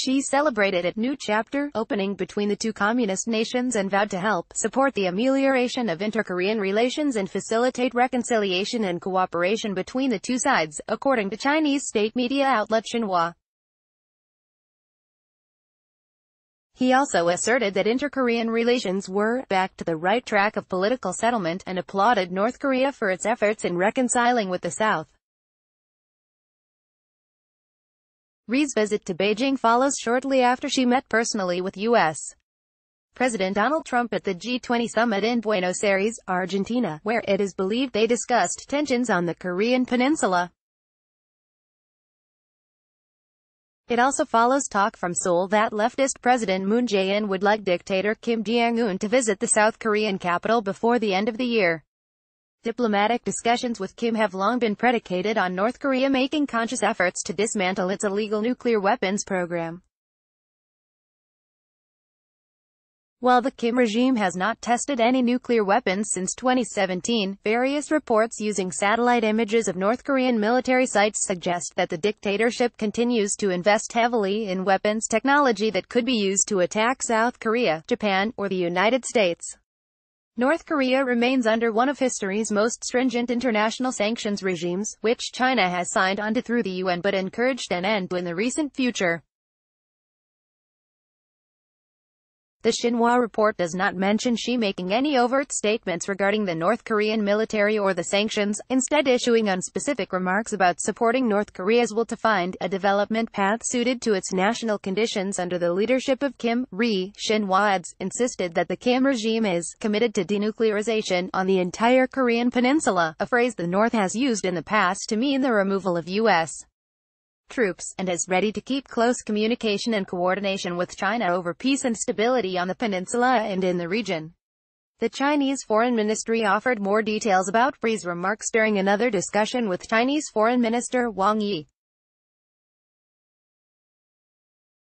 Xi celebrated a new chapter opening between the two communist nations and vowed to help support the amelioration of inter-Korean relations and facilitate reconciliation and cooperation between the two sides, according to Chinese state media outlet Xinhua. He also asserted that inter-Korean relations were back to the right track of political settlement, and applauded North Korea for its efforts in reconciling with the South. Ri's visit to Beijing follows shortly after she met personally with U.S. President Donald Trump at the G20 summit in Buenos Aires, Argentina, where it is believed they discussed tensions on the Korean peninsula. It also follows talk from Seoul that leftist President Moon Jae-in would like dictator Kim Jong-un to visit the South Korean capital before the end of the year. Diplomatic discussions with Kim have long been predicated on North Korea making conscious efforts to dismantle its illegal nuclear weapons program. While the Kim regime has not tested any nuclear weapons since 2017, various reports using satellite images of North Korean military sites suggest that the dictatorship continues to invest heavily in weapons technology that could be used to attack South Korea, Japan, or the United States. North Korea remains under one of history's most stringent international sanctions regimes, which China has signed onto through the UN but encouraged an end in the recent future. The Xinhua report does not mention Xi making any overt statements regarding the North Korean military or the sanctions, instead issuing unspecific remarks about supporting North Korea's will to find a development path suited to its national conditions under the leadership of Kim. Ri, Xinhua adds, insisted that the Kim regime is committed to denuclearization on the entire Korean peninsula, a phrase the North has used in the past to mean the removal of U.S. troops, and is ready to keep close communication and coordination with China over peace and stability on the peninsula and in the region. The Chinese Foreign Ministry offered more details about Ri's remarks during another discussion with Chinese Foreign Minister Wang Yi.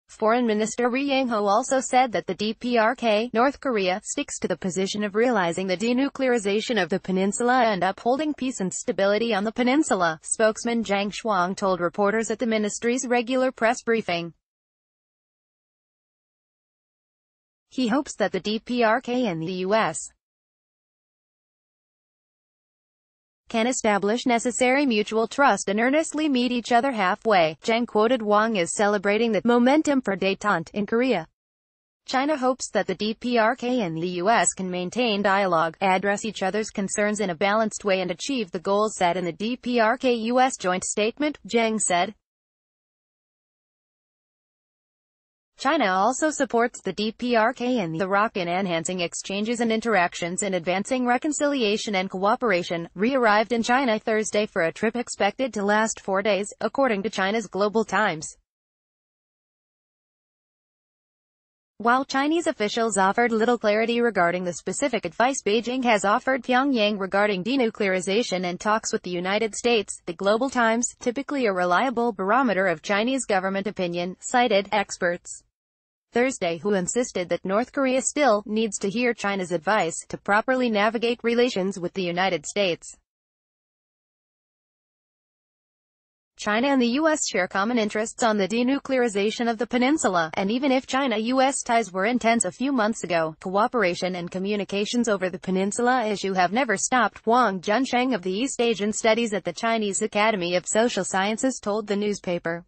Foreign Minister Ri Yong-ho also said that the DPRK, North Korea, sticks to the position of realizing the denuclearization of the peninsula and upholding peace and stability on the peninsula. Spokesman Zhang Shuang told reporters at the ministry's regular press briefing. He hopes that the DPRK and the U.S. can establish necessary mutual trust and earnestly meet each other halfway. Zhang quoted Wang as celebrating the momentum for détente in Korea. China hopes that the DPRK and the U.S. can maintain dialogue, address each other's concerns in a balanced way and achieve the goals set in the DPRK-U.S. joint statement, Zhang said. China also supports the DPRK and the ROC in enhancing exchanges and interactions and advancing reconciliation and cooperation. Ri arrived in China Thursday for a trip expected to last 4 days, according to China's Global Times. While Chinese officials offered little clarity regarding the specific advice Beijing has offered Pyongyang regarding denuclearization and talks with the United States, the Global Times, typically a reliable barometer of Chinese government opinion, cited experts Thursday who insisted that North Korea still needs to hear China's advice to properly navigate relations with the United States. China and the U.S. share common interests on the denuclearization of the peninsula, and even if China-U.S. ties were intense a few months ago, cooperation and communications over the peninsula issue have never stopped. Wang Junsheng of the East Asian Studies at the Chinese Academy of Social Sciences told the newspaper.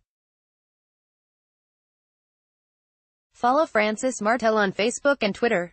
Follow Francis Martel on Facebook and Twitter.